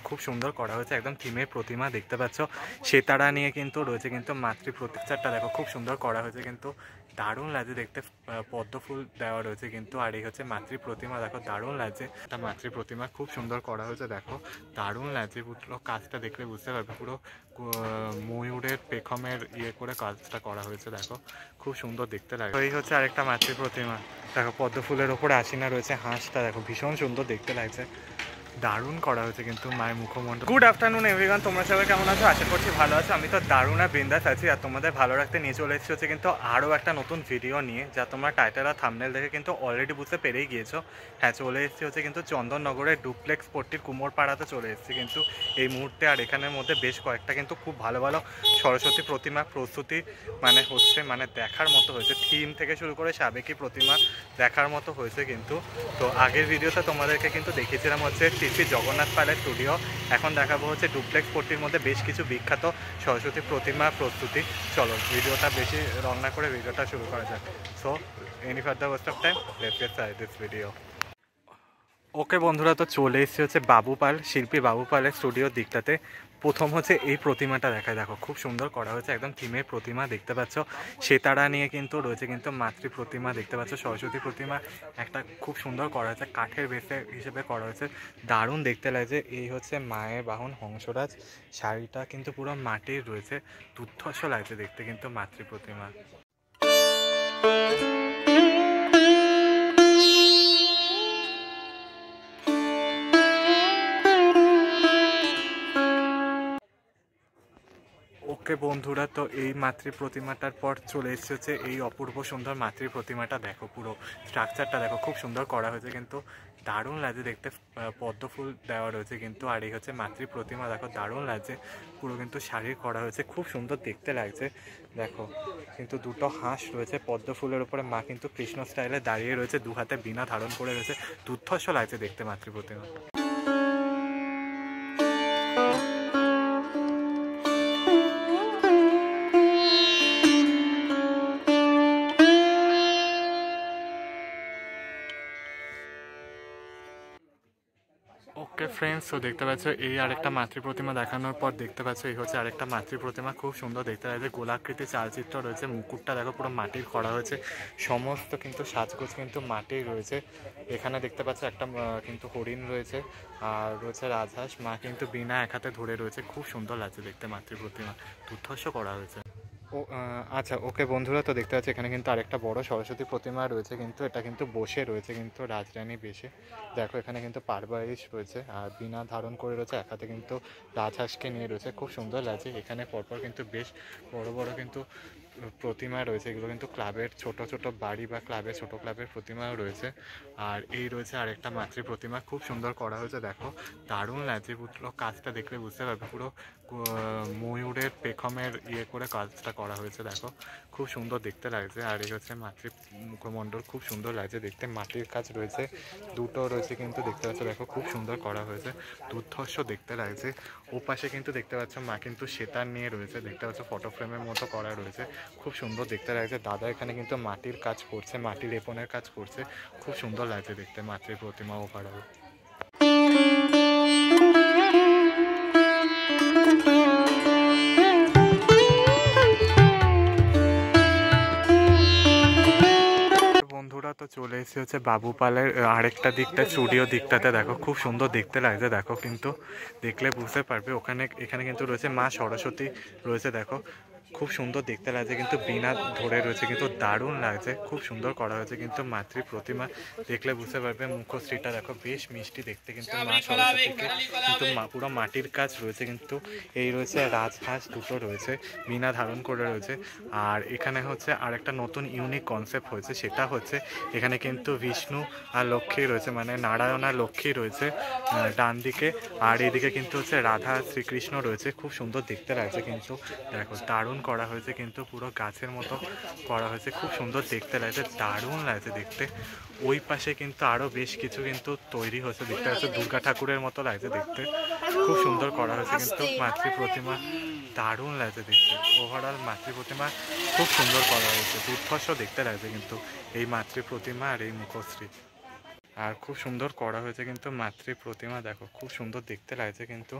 খুব সুন্দর করা হয়েছে, একদম থিমের প্রতিমা দেখতে পাচ্ছ। সেতারা নিয়ে কিন্তু রয়েছে কিন্তু মাতৃ প্রতিচারটা দেখো খুব সুন্দর করা হয়েছে, কিন্তু দারুণ লাগছে দেখতে। পদ্ম ফুল দেওয়া রয়েছে কিন্তু, আর এই হচ্ছে মাতৃ প্রতিমা দেখো দারুণ লাগছে। একটা মাতৃ প্রতিমা খুব সুন্দর করা হয়েছে দেখো, দারুণ লাগছে। পুরো কাজটা দেখলে বুঝতে পারবে, পুরো ময়ূরের পেখমের ইয়ে করে কাজটা করা হয়েছে দেখো, খুব সুন্দর দেখতে লাগে। এই হচ্ছে আরেকটা মাতৃ প্রতিমা দেখো, পদ্ম ফুলের ওপরে আসিনা রয়েছে, হাঁসটা দেখো ভীষণ সুন্দর দেখতে লাগছে, দারুণ করা হয়েছে কিন্তু মায়ের মুখমণ্ডল। গুড আফটারনুন এভরিওয়ান, তোমরা সবাই কেমন আছো? আশা করছি ভালো আছো। আমি তো দারুণ আর বিন্দাস আছি, আর তোমাদের ভালো রাখতে নিয়ে চলে এসেছি হচ্ছে কিন্তু আরও একটা নতুন ভিডিও নিয়ে, যা তোমরা টাইটেল আর থাম্বনেল দেখে কিন্তু অলরেডি বুঝতে পেরেই গিয়েছো। হ্যাঁ, চলে এসেছি হচ্ছে কিন্তু চন্দননগরের ডুপ্লেক্স পট্টির কুমোরপাড়াতে চলে এসেছি কিন্তু এই মুহূর্তে। আর এখানের মধ্যে বেশ কয়েকটা কিন্তু খুব ভালো ভালো সরস্বতী প্রতিমা প্রস্তুতি হচ্ছে, দেখার মতো হয়েছে। থিম থেকে শুরু করে সাবেকি প্রতিমা দেখার মতো হয়েছে কিন্তু। তো আগের ভিডিওতে তোমাদেরকে কিন্তু দেখিয়েছিলাম হচ্ছে শ্রী জগন্নাথ পালের স্টুডিও, এখন দেখাবো হচ্ছে ডুপ্লেক্স পট্টির মধ্যে বেশ কিছু বিখ্যাত সরস্বতী প্রতিমা প্রস্তুতি। চলো ভিডিওটা বেশি রং না করে ভিডিওটা শুরু করা যাক। So any further waste of time, let's get started this video. Okay বন্ধুরা, তো চলে এসেছি হচ্ছে বাবু পাল, শিল্পী বাবু পালের স্টুডিওর দিকটাতে। প্রথম হচ্ছে এই প্রতিমাটা দেখায় দেখো, খুব সুন্দর করা হয়েছে, একদম থিমের প্রতিমা দেখতে পাচ্ছ। সেতারা নিয়ে কিন্তু রয়েছে কিন্তু মাতৃ প্রতিমা দেখতে পাচ্ছ। সরস্বতী প্রতিমা একটা খুব সুন্দর করা হয়েছে, কাঠের বেসে হিসেবে করা হয়েছে, দারুণ দেখতে লাগছে। এই হচ্ছে মায়ের বাহন হংসরাজ, শাড়িটা কিন্তু পুরো মাটির রয়েছে, দুর্ধর্ষ লাগছে দেখতে কিন্তু মাতৃ প্রতিমা। ওকে বন্ধুরা, তো এই মাতৃ প্রতিমাটার পর চলে এসেছে এই অপূর্ব সুন্দর মাতৃ প্রতিমাটা দেখো, পুরো স্ট্রাকচারটা দেখো খুব সুন্দর করা হয়েছে কিন্তু, দারুণ লাগছে দেখতে। পদ্ম ফুল দেওয়া রয়েছে কিন্তু, আর এই হচ্ছে মাতৃ প্রতিমা দেখো দারুণ লাগছে, পুরো কিন্তু শাড়ির করা হয়েছে, খুব সুন্দর দেখতে লাগছে দেখো। কিন্তু দুটো হাঁস রয়েছে পদ্ম ফুলের উপরে, মা কিন্তু কৃষ্ণ স্টাইলে দাঁড়িয়ে রয়েছে, দু হাতে বীণা ধারণ করে রয়েছে, দুর্ধর্ষ লাগছে দেখতে মাতৃ প্রতিমা। ওকে ফ্রেন্ডস, তো দেখতে পাচ্ছ এই আরেকটা মাতৃ প্রতিমা দেখানোর পর দেখতে পাচ্ছ এই হচ্ছে আরেকটা মাতৃ প্রতিমা, খুব সুন্দর দেখতে লাগছে। গোলাকৃতি চালচিত্র রয়েছে, মুকুটটা দেখো পুরো মাটির করা হয়েছে, সমস্ত কিন্তু সাজগোজ কিন্তু মাটির রয়েছে। এখানে দেখতে পাচ্ছ একটা কিন্তু হরিণ রয়েছে, আর রয়েছে রাজহাঁস, মা কিন্তু বিনা এক হাতে ধরে রয়েছে, খুব সুন্দর লাগছে দেখতে মাতৃ প্রতিমা, দুর্ধর্ষ করা হয়েছে। ও আচ্ছা, ওকে বন্ধুরা, তো দেখতে পাচ্ছি এখানে কিন্তু আরেকটা বড় সরস্বতী প্রতিমা রয়েছে কিন্তু, এটা কিন্তু বসে রয়েছে কিন্তু রাজরানী বেশে দেখো। এখানে কিন্তু পারবারিশ রয়েছে আর বিনা ধারণ করে রয়েছে, এক হাতে কিন্তু রাজহাঁসকে নিয়ে রয়েছে, খুব সুন্দর লাগছে। এখানে পরপর কিন্তু বেশ বড় বড় কিন্তু প্রতিমা রয়েছে, এগুলো কিন্তু ক্লাবের ছোট ছোট বাড়ি বা ক্লাবের ছোট ক্লাবের প্রতিমাও রয়েছে। আর এই রয়েছে আরেকটা মাতৃ প্রতিমা, খুব সুন্দর করা হয়েছে দেখো, দারুণ লাগছে। পুরো কাজটা দেখলে বুঝতে পারবে, পুরো ময়ূরের পেখমের ইয়ে করে কাজটা করা হয়েছে দেখো, খুব সুন্দর দেখতে লাগছে। আর এই হচ্ছে মাতৃ মুখমণ্ডল, খুব সুন্দর লাগছে দেখতে, মাটির কাজ রয়েছে, দুটো রয়েছে কিন্তু দেখতে পাচ্ছ দেখো, খুব সুন্দর করা হয়েছে, দুর্ধর্ষ দেখতে লাগছে। ওপাশে কিন্তু দেখতে পাচ্ছ মা কিন্তু সেতার নিয়ে রয়েছে, দেখতে পাচ্ছ ফটো ফ্রেমের মতো করা রয়েছে, খুব সুন্দর দেখতে লাগছে। দাদা এখানে কিন্তু মাটির কাজ করছে, মাটির লেপনের কাজ করছে, খুব সুন্দর লাগছে দেখতে মাতৃ প্রতিমা ওভারঅল। বন্ধুরা, তো চলে এসেছে হচ্ছে বাবু পালের আরেকটা দিকটা, স্টুডিও দিকটাতে দেখো, খুব সুন্দর দেখতে লাগছে দেখো, কিন্তু দেখলে বুঝতে পারবে। এখানে কিন্তু রয়েছে মা সরস্বতী রয়েছে দেখো, খুব সুন্দর দেখতে লাগছে কিন্তু বীণা ধরে রয়েছে, কিন্তু দারুণ লাগছে, খুব সুন্দর করা হয়েছে কিন্তু মাতৃ প্রতিমা দেখলে বুঝতে পারবে। মুখশ্রীটা দেখো বেশ মিষ্টি দেখতে কিন্তু, মা সরস্বতীকে কিন্তু পুরো মাটির কাজ রয়েছে কিন্তু। এই রয়েছে রাজহাঁস দুটো রয়েছে, বীণা ধারণ করে রয়েছে। আর এখানে হচ্ছে আরেকটা নতুন ইউনিক কনসেপ্ট হয়েছে, সেটা হচ্ছে এখানে কিন্তু বিষ্ণু আর লক্ষ্মী রয়েছে, নারায়ণ আর লক্ষ্মী রয়েছে ডান দিকে, আর এইদিকে কিন্তু হচ্ছে রাধা শ্রীকৃষ্ণ রয়েছে, খুব সুন্দর দেখতে লাগছে কিন্তু দেখো, দারুণ করা হয়েছে কিন্তু, পুরো গাছের মতো করা হয়েছে, খুব সুন্দর দেখতে লাগছে, দারুণ লাগছে দেখতে। ওই পাশে কিন্তু আরও বেশ কিছু কিন্তু তৈরি হয়েছে, দেখতে পাচ্ছে দুর্গা ঠাকুরের মতো লাগছে দেখতে, খুব সুন্দর করা হয়েছে কিন্তু মাতৃ প্রতিমা, দারুণ লাগছে দেখতে। ওভারঅল মাতৃ প্রতিমা খুব সুন্দর করা হয়েছে, দুর্ধর্ষ দেখতে লাগছে কিন্তু এই মাতৃ প্রতিমা আর এই মুখশ্রী। আর খুব সুন্দর করা হয়েছে কিন্তু মাতৃ প্রতিমা, দেখো খুব সুন্দর দেখতে লাগছে কিন্তু।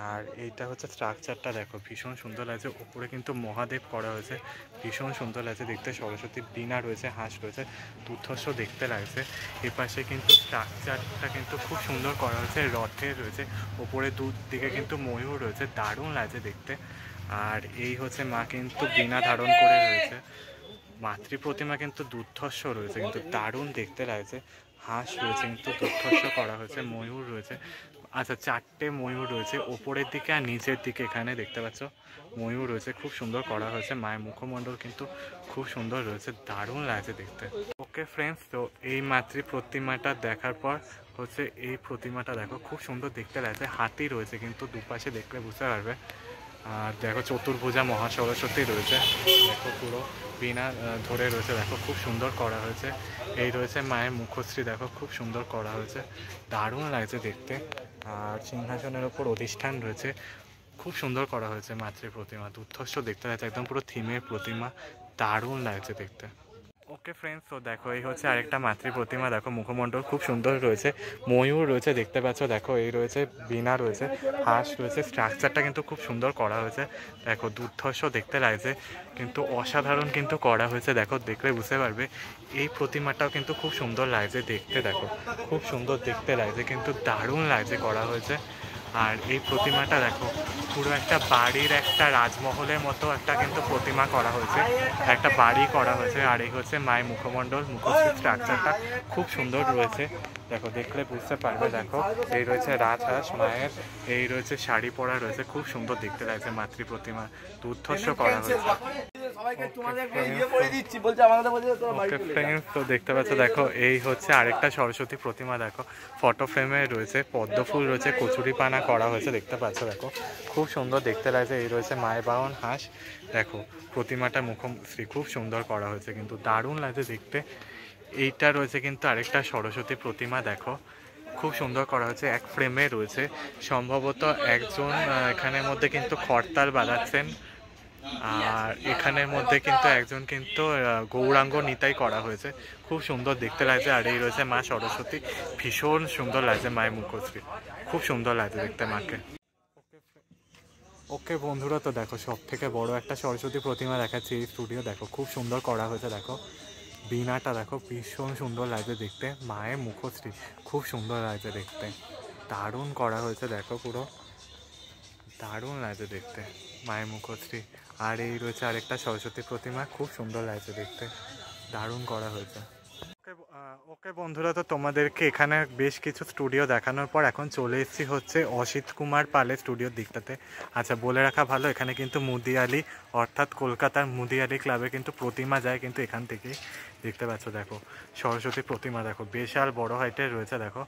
আর এইটা হচ্ছে স্ট্রাকচারটা দেখো ভীষণ সুন্দর লাগছে, উপরে কিন্তু মহাদেব করা হয়েছে, ভীষণ সুন্দর লাগছে দেখতে। সরস্বতী বীণা রয়েছে, হাঁস রয়েছে, দুর্ধর্ষ দেখতে লাগছে। এপাশে কিন্তু স্ট্রাকচারটা কিন্তু খুব সুন্দর করা হয়েছে, রথের রয়েছে, ওপরে দিকে কিন্তু ময়ূর রয়েছে, দারুণ লাগছে দেখতে। আর এই হচ্ছে মা কিন্তু বীণা ধারণ করে রয়েছে। মাতৃ প্রতিমা কিন্তু দুর্ধর্ষ রয়েছে, কিন্তু দারুণ দেখতে লাগছে। হাঁস রয়েছে কিন্তু দুর্ধর্ষ করা হয়েছে, ময়ূর রয়েছে, আচ্ছা 4টে ময়ূর রয়েছে ওপরের দিকে আর নিচের দিকে, এখানে দেখতে পাচ্ছ ময়ূর রয়েছে, খুব সুন্দর করা হয়েছে। মায়ের মুখমণ্ডল কিন্তু খুব সুন্দর রয়েছে, দারুণ লাগছে দেখতে। ওকে ফ্রেন্ডস, তো এই মাতৃ প্রতিমাটা দেখার পর হচ্ছে এই প্রতিমাটা দেখো খুব সুন্দর দেখতে লাগছে। হাতি রয়েছে কিন্তু দুপাশে, দেখলে বুঝতে পারবে। আর দেখো চতুর্ভুজা মহা সরস্বতী রয়েছে, দেখো পুরো বীণা ধরে রয়েছে, দেখো খুব সুন্দর করা হয়েছে। এই রয়েছে মায়ের মুখশ্রী, দেখো খুব সুন্দর করা হয়েছে, দারুণ লাগছে দেখতে। আর সিংহাসনের ওপর অধিষ্ঠান রয়েছে, খুব সুন্দর করা হয়েছে মাতৃ প্রতিমা, দুর্ধর্ষ দেখতে লাগছে, একদম পুরো থিমের প্রতিমা, দারুণ লাগছে দেখতে। ওকে ফ্রেন্ডস, তো দেখো এই হচ্ছে আরেকটা মাতৃ প্রতিমা, দেখো মুখমণ্ডল খুব সুন্দর রয়েছে, ময়ূর রয়েছে দেখতে পাচ্ছ, দেখো এই রয়েছে বীণা রয়েছে, হাঁস রয়েছে, স্ট্রাকচারটা কিন্তু খুব সুন্দর করা হয়েছে, দেখো দুর্ধর্ষ দেখতে লাগছে কিন্তু, অসাধারণ কিন্তু করা হয়েছে, দেখো দেখলে বুঝতে পারবে। এই প্রতিমাটাও কিন্তু খুব সুন্দর লাগছে দেখতে, দেখো খুব সুন্দর দেখতে লাগছে কিন্তু, দারুণ লাগছে করা হয়েছে। আর এই প্রতিমাটা দেখো পুরো একটা বাড়ির, একটা রাজমহলের মতো একটা কিন্তু প্রতিমা করা হয়েছে, একটা বাড়ি করা হয়েছে। আর এই হচ্ছে মায়ের মুখমণ্ডল, মুখশ্রী স্ট্রাকচারটা খুব সুন্দর রয়েছে, দেখো দেখলে বুঝতে পারবে। দেখো এই রয়েছে রাজহাঁস মায়ের, এই রয়েছে শাড়ি পরা রয়েছে, খুব সুন্দর দেখতে লাগছে মাতৃ প্রতিমা, দুর্ধর্ষ করা হয়েছে। তো দেখতে পাচ্ছ, দেখো এই হচ্ছে আরেকটা সরস্বতী প্রতিমা, দেখো ফটো ফ্রেমে রয়েছে, পদ্ম ফুল রয়েছে, কচুরি পানা করা হয়েছে দেখতে পাচ্ছ, দেখো খুব সুন্দর দেখতে লাগছে। এই রয়েছে মায়ের বাহন হাঁস, দেখো প্রতিমাটা মুখশ্রী খুব সুন্দর করা হয়েছে কিন্তু, দারুণ লাগছে দেখতে। এইটা রয়েছে কিন্তু আরেকটা সরস্বতী প্রতিমা, দেখো খুব সুন্দর করা হয়েছে, এক ফ্রেমে রয়েছে, সম্ভবত একজন এখানের মধ্যে কিন্তু খড়তাল বাজাচ্ছেন, আর এখানের মধ্যে কিন্তু একজন কিন্তু গৌরাঙ্গ নিতাই করা হয়েছে, খুব সুন্দর দেখতে লাগছে। আর এই রয়েছে মা সরস্বতী, ভীষণ সুন্দর লাগছে মায়ের মুখশ্রী, খুব সুন্দর লাগছে দেখতে মাকে। ওকে বন্ধুরা, তো দেখো সব থেকে বড় একটা সরস্বতী প্রতিমা দেখাচ্ছি এই স্টুডিও, দেখো খুব সুন্দর করা হয়েছে, দেখো বীণাটা দেখো ভীষণ সুন্দর লাগছে দেখতে, মায়ের মুখশ্রী খুব সুন্দর লাগছে দেখতে, দারুণ করা হয়েছে, দেখো পুরো দারুণ লাগছে দেখতে মায়ের মুখশ্রী। আর এই রয়েছে আরেকটা সরস্বতী প্রতিমা, খুব সুন্দর লাগছে দেখতে, দারুণ করা হয়েছে। ওকে বন্ধুরা, তো তোমাদেরকে এখানে বেশ কিছু স্টুডিও দেখানোর পর এখন চলে এসেছি হচ্ছে অসিত কুমার পালের স্টুডিওর দিকটাতে। আচ্ছা বলে রাখা ভালো, এখানে কিন্তু মুদিয়ালি অর্থাৎ কলকাতার মুদিয়ালি ক্লাবে কিন্তু প্রতিমা যায় কিন্তু এখান থেকেই, দেখতে পাচ্ছ। দেখো সরস্বতী প্রতিমা দেখো বিশাল বড় হাইটের রয়েছে, দেখো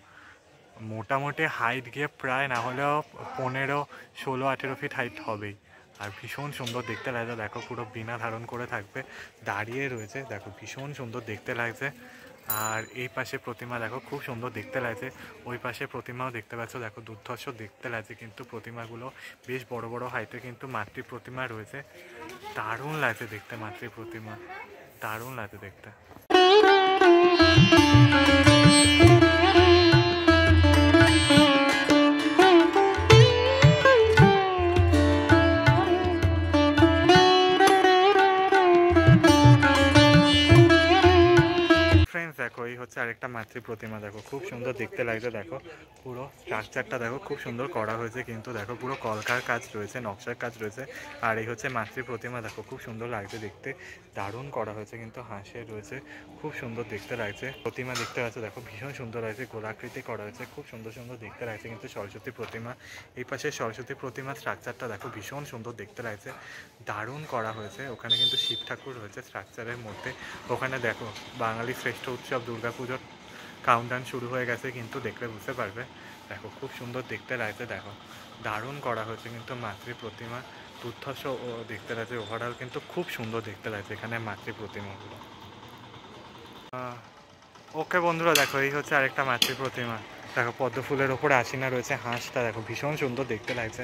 মোটামুটি হাইট গিয়ে প্রায় না হলেও 15, 16, 18 ফিট হাইট হবেই। আর ভীষণ সুন্দর দেখতে লাগছে, দেখো পুরো বীণা ধারণ করে থাকবে, দাঁড়িয়ে রয়েছে, দেখো ভীষণ সুন্দর দেখতে লাগছে। আর এই পাশে প্রতিমা দেখো খুব সুন্দর দেখতে লাগছে, ওই পাশে প্রতিমাও দেখতে পাচ্ছ, দেখো দুর্ধর্ষ দেখতে লাগছে কিন্তু, প্রতিমাগুলো বেশ বড় বড় হাইটে কিন্তু মাতৃ প্রতিমা রয়েছে, দারুণ লাগছে দেখতে মাতৃ প্রতিমা, দারুণ লাগছে দেখতে। দেখো এই হচ্ছে আরেকটা মাতৃ প্রতিমা, দেখো খুব সুন্দর দেখতে লাগছে, দেখো পুরো স্ট্রাকচারটা দেখো খুব সুন্দর করা হয়েছে কিন্তু, দেখো পুরো কলকার কাজ রয়েছে, নকশার কাজ রয়েছে। আর এই হচ্ছে মাতৃ প্রতিমা, দেখো খুব সুন্দর লাগছে দেখতে, দারুণ করা হয়েছে কিন্তু, হাঁসের রয়েছে, খুব সুন্দর দেখতে লাগছে প্রতিমা, দেখতে পাচ্ছে দেখো ভীষণ সুন্দর লাগছে, গোলাকৃতি করা হয়েছে, খুব সুন্দর সুন্দর দেখতে লাগছে কিন্তু সরস্বতী প্রতিমা। এই পাশে সরস্বতী প্রতিমা স্ট্রাকচারটা দেখো ভীষণ সুন্দর দেখতে লাগছে, দারুণ করা হয়েছে। ওখানে কিন্তু শিব ঠাকুর রয়েছে স্ট্রাকচারের মধ্যে, ওখানে দেখো বাঙালি শ্রেষ্ঠ উৎসব দুর্গাপুজোর কাউন্টডাউন শুরু হয়ে গেছে কিন্তু, দেখলে বুঝতে পারবে। দেখো খুব সুন্দর দেখতে লাগছে, দেখো দারুণ করা হয়েছে কিন্তু মাতৃ প্রতিমা, দুর্ধর্ষ দেখতে লাগছে, ওভারঅল কিন্তু খুব সুন্দর দেখতে লাগছে এখানে মাতৃ প্রতিমাগুলো। ওকে বন্ধুরা, দেখো এই হচ্ছে আরেকটা মাতৃ প্রতিমা, দেখো পদ্ম ফুলের ওপরে আসিনা রয়েছে, হাঁসটা দেখো ভীষণ সুন্দর দেখতে লাগছে,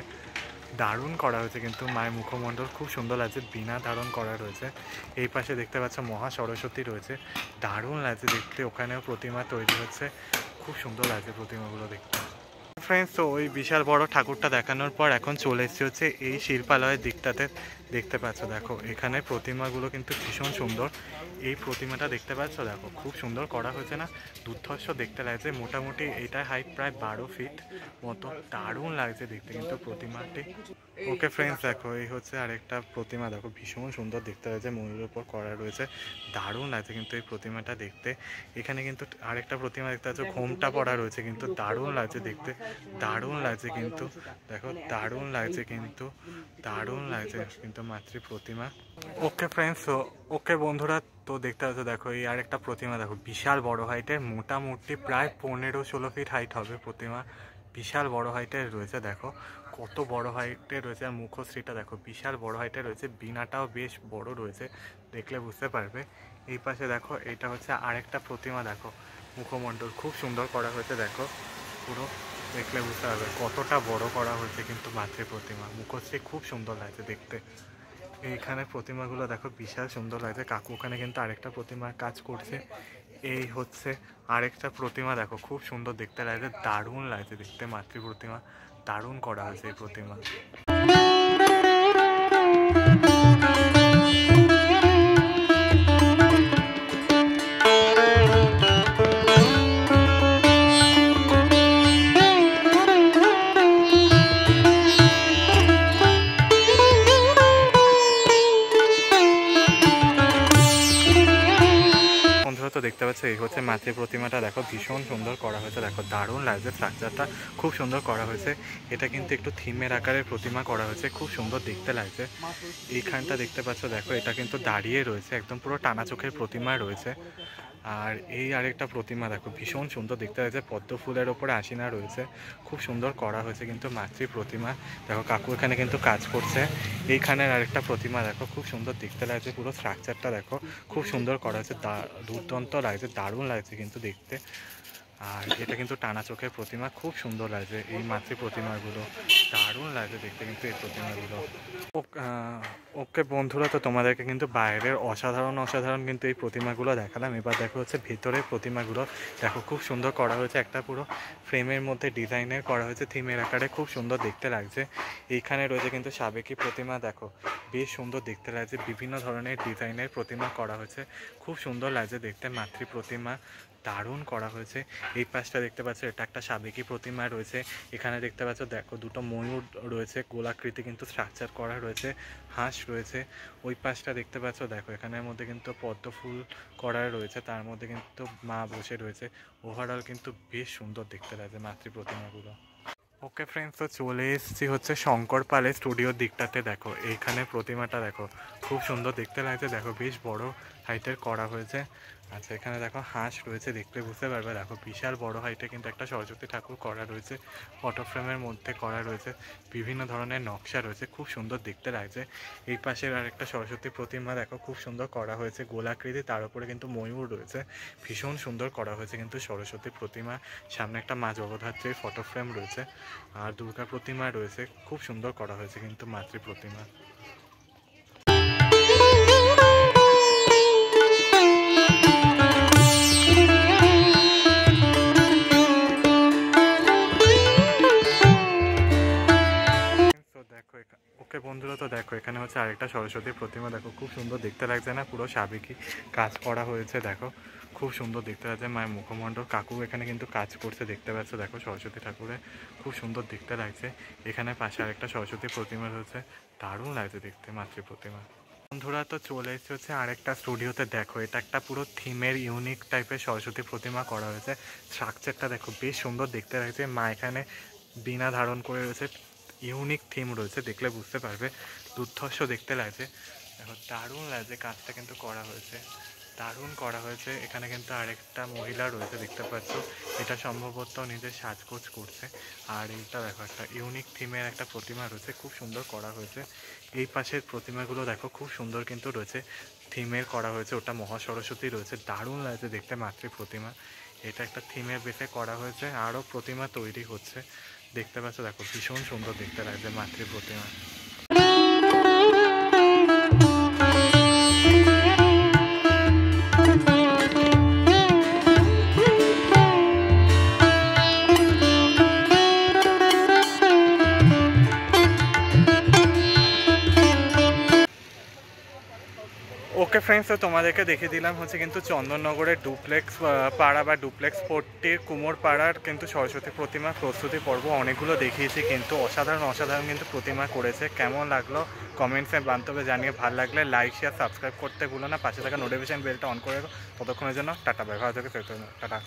দারুণ করা হয়েছে কিন্তু মায়ের মুখমণ্ডল খুব সুন্দর লাগছে, বীণা ধারণ করা রয়েছে। এই পাশে দেখতে পাচ্ছ মহা সরস্বতী রয়েছে, দারুণ লাগছে দেখতে। ওখানেও প্রতিমা তৈরি হচ্ছে, খুব সুন্দর লাগছে প্রতিমাগুলো দেখতে। ফ্রেন্ডস, তো ওই বিশাল বড় ঠাকুরটা দেখানোর পর এখন চলে এসেছি হচ্ছে এই শিল্পালয়ের দিকটাতে। দেখতে পাচ্ছ দেখো এখানে প্রতিমাগুলো কিন্তু ভীষণ সুন্দর। এই প্রতিমাটা দেখতে পাচ্ছ দেখো খুব সুন্দর করা হয়েছে না, দুর্ধর্ষ দেখতে লাগছে। মোটামুটি এইটার হাইট প্রায় 12 ফিট মতো, দারুণ লাগছে দেখতে কিন্তু প্রতিমাটি। ওকে ফ্রেন্ডস, দেখো এই হচ্ছে আরেকটা প্রতিমা, দেখো ভীষণ সুন্দর দেখতে লাগছে, ময়ূরের উপর করা রয়েছে, দারুণ লাগছে কিন্তু এই প্রতিমাটা দেখতে। এখানে কিন্তু আরেকটা প্রতিমা দেখতে পাচ্ছ, ঘোমটা পড়া রয়েছে কিন্তু দারুণ লাগছে দেখতে, দারুণ লাগছে কিন্তু দেখো, দারুণ লাগছে কিন্তু, দারুণ লাগছে কিন্তু মাতৃ প্রতিমা। ওকে ফ্রেন্ডস, ওকে বন্ধুরা, তো দেখতে পাচ্ছ দেখো এই আরেকটা প্রতিমা, দেখো বিশাল বড় হাইটের, মোটামুটি প্রায় 15-16 ফিট হাইট হবে প্রতিমা, বিশাল বড় হাইটের রয়েছে। দেখো কত বড় হাইটের রয়েছে, আর মুখশ্রীটা দেখো বিশাল বড় হাইটের রয়েছে, বীণাটাও বেশ বড় রয়েছে, দেখলে বুঝতে পারবে। এই পাশে দেখো এটা হচ্ছে আরেকটা প্রতিমা, দেখো মুখমণ্ডল খুব সুন্দর করা হয়েছে, দেখো পুরো দেখলে বুঝতে পারবে কতটা বড় করা হয়েছে কিন্তু মাতৃ প্রতিমা, মুখশ্রী খুব সুন্দর লাগছে দেখতে। এইখানে প্রতিমাগুলো দেখো বিশাল সুন্দর লাগছে। কাকু ওখানে কিন্তু আরেকটা প্রতিমার কাজ করছে। এই হচ্ছে আরেকটা প্রতিমা, দেখো খুব সুন্দর দেখতে লাগছে, দারুণ লাগছে দেখতে মাতৃ প্রতিমা, দারুণ করা হয়েছে এই প্রতিমা। তো দেখতে পাচ্ছ এই হচ্ছে মাতৃ প্রতিমাটা, দেখো ভীষণ সুন্দর করা হয়েছে, দেখো দারুণ লাগছে, স্ট্রাকচারটা খুব সুন্দর করা হয়েছে। এটা কিন্তু একটু থিমের আকারের প্রতিমা করা হয়েছে, খুব সুন্দর দেখতে লাগছে। এইখানটা দেখতে পাচ্ছ দেখো এটা কিন্তু দাঁড়িয়ে রয়েছে, একদম পুরো টানা চোখের প্রতিমা রয়েছে। আর এই আরেকটা প্রতিমা দেখো ভীষণ সুন্দর দেখতে লাগছে, পদ্ম ফুলের ওপরে আশিনা রয়েছে, খুব সুন্দর করা হয়েছে কিন্তু মাতৃ প্রতিমা। দেখো কাকু এখানে কিন্তু কাজ করছে। এইখানের আরেকটা প্রতিমা দেখো খুব সুন্দর দেখতে লাগছে, পুরো স্ট্রাকচারটা দেখো খুব সুন্দর করা হয়েছে, দুর্দান্ত লাগছে, দারুণ লাগছে কিন্তু দেখতে। আর এটা কিন্তু টানা চোখের প্রতিমা, খুব সুন্দর লাগছে এই মাতৃ প্রতিমাগুলো, দারুণ লাগছে দেখতে কিন্তু এই প্রতিমাগুলো। ওকে বন্ধুরা, তো তোমাদেরকে কিন্তু বাইরের অসাধারণ অসাধারণ কিন্তু এই প্রতিমাগুলো দেখালাম। এবার দেখো হচ্ছে ভেতরের প্রতিমাগুলো, দেখো খুব সুন্দর করা হয়েছে, একটা পুরো ফ্রেমের মধ্যে ডিজাইনের করা হয়েছে, থিমের আকারে খুব সুন্দর দেখতে লাগছে। এইখানে রয়েছে কিন্তু সাবেকি প্রতিমা, দেখো বেশ সুন্দর দেখতে লাগছে, বিভিন্ন ধরনের ডিজাইনের প্রতিমা করা হয়েছে, খুব সুন্দর লাগছে দেখতে মাতৃ প্রতিমা, দারুণ করা হয়েছে। এই পাশটা দেখতে পাচ্ছ এটা একটা সাবেকি প্রতিমা রয়েছে। এখানে দেখতে পাচ্ছ দেখো দুটো ময়ূর রয়েছে, গোলাকৃতি কিন্তু স্ট্রাকচার করা রয়েছে, হাঁস রয়েছে। ওই পাশটা দেখতে পাচ্ছ দেখো এখানের মধ্যে কিন্তু পদ্ম ফুল করা রয়েছে, তার মধ্যে কিন্তু মা বসে রয়েছে। ওভারঅল কিন্তু বেশ সুন্দর দেখতে লাগছে মাতৃ প্রতিমাগুলো। ওকে ফ্রেন্ডস, তো চলে এসেছি হচ্ছে শঙ্কর পালের স্টুডিওর দিকটাতে। দেখো এইখানে প্রতিমাটা দেখো খুব সুন্দর দেখতে লাগছে, দেখো বেশ বড় হাইটের করা হয়েছে। আচ্ছা, এখানে দেখো হাঁস রয়েছে, দেখতে বুঝতে পারবে দেখো বিশাল বড় হাইটে কিন্তু একটা সরস্বতী ঠাকুর করা রয়েছে, ফটো ফ্রেমের মধ্যে করা রয়েছে, বিভিন্ন ধরনের নকশা রয়েছে, খুব সুন্দর দেখতে লাগছে। এই পাশের আরেকটা সরস্বতী প্রতিমা দেখো খুব সুন্দর করা হয়েছে, গোলাকৃতি, তার উপরে কিন্তু ময়ূর রয়েছে, ভীষণ সুন্দর করা হয়েছে কিন্তু সরস্বতী প্রতিমা। সামনে একটা মা জগদ্ধাত্রীর ফটো ফ্রেম রয়েছে, আর দুর্গা প্রতিমা রয়েছে, খুব সুন্দর করা হয়েছে কিন্তু মাতৃ প্রতিমা। ওকে বন্ধুরা, তো দেখো এখানে হচ্ছে আরেকটা সরস্বতী প্রতিমা, দেখো খুব সুন্দর দেখতে লাগছে না, পুরো সাবেকি কাজ করা হয়েছে, দেখো খুব সুন্দর দেখতে লাগছে মায়ের মুখমণ্ডল। কাকু এখানে কিন্তু কাজ করছে, দেখতে পাচ্ছ দেখো সরস্বতী ঠাকুরের, খুব সুন্দর দেখতে লাগছে। এখানে পাশে আরেকটা সরস্বতী প্রতিমা রয়েছে, দারুণ লাগছে দেখতে মাতৃ প্রতিমা। বন্ধুরা, তো চলে এসেছে হচ্ছে আরেকটা স্টুডিওতে। দেখো এটা একটা পুরো থিমের ইউনিক টাইপের সরস্বতী প্রতিমা করা হয়েছে, স্ট্রাকচারটা দেখো বেশ সুন্দর দেখতে লাগছে। মা এখানে বীণা ধারণ করে রয়েছে, ইউনিক থিম রয়েছে, দেখলে বুঝতে পারবে দুর্ধর্ষ দেখতে লাগছে, দেখো দারুণ লাগছে, কাজটা কিন্তু করা হয়েছে, দারুণ করা হয়েছে। এখানে কিন্তু আরেকটা মহিলা রয়েছে, দেখতে পাচ্ছ, এটা সম্ভবত নিজের সাজগোজ করছে। আর এইটা দেখো একটা ইউনিক থিমের একটা প্রতিমা রয়েছে, খুব সুন্দর করা হয়েছে। এই পাশের প্রতিমাগুলো দেখো খুব সুন্দর কিন্তু রয়েছে, থিমের করা হয়েছে, ওটা মহা সরস্বতী রয়েছে, দারুণ লাগছে দেখতে মাতৃ প্রতিমা। এটা একটা থিমের বেসে করা হয়েছে, আরও প্রতিমা তৈরি হচ্ছে, দেখতে পাচ্ছ, দেখো ভীষণ সুন্দর দেখতে লাগছে মাতৃ প্রতিমা। ওকে ফ্রেন্ডস, তো তোমাদেরকে দেখে দিলাম হচ্ছে কিন্তু চন্দননগরের ডুপ্লেক্স পাড়া বা ডুপ্লেক্স ফোর্টটির কুমোর পাড়ার কিন্তু সরস্বতী প্রতিমা প্রস্তুতি পর্ব অনেকগুলো দেখিয়েছি, কিন্তু অসাধারণ কিন্তু প্রতিমা করেছে। কেমন লাগলো কমেন্টসে বান্ধবে জানিয়ে, ভালো লাগলে লাইক শেয়ার সাবস্ক্রাইব করতে ভুলো না, পাশে থাকা নোটিফিকেশন বেলটা অন করে রাখো। ততক্ষণের জন্য টাটা, বাই, ভালো থেকে টাটা।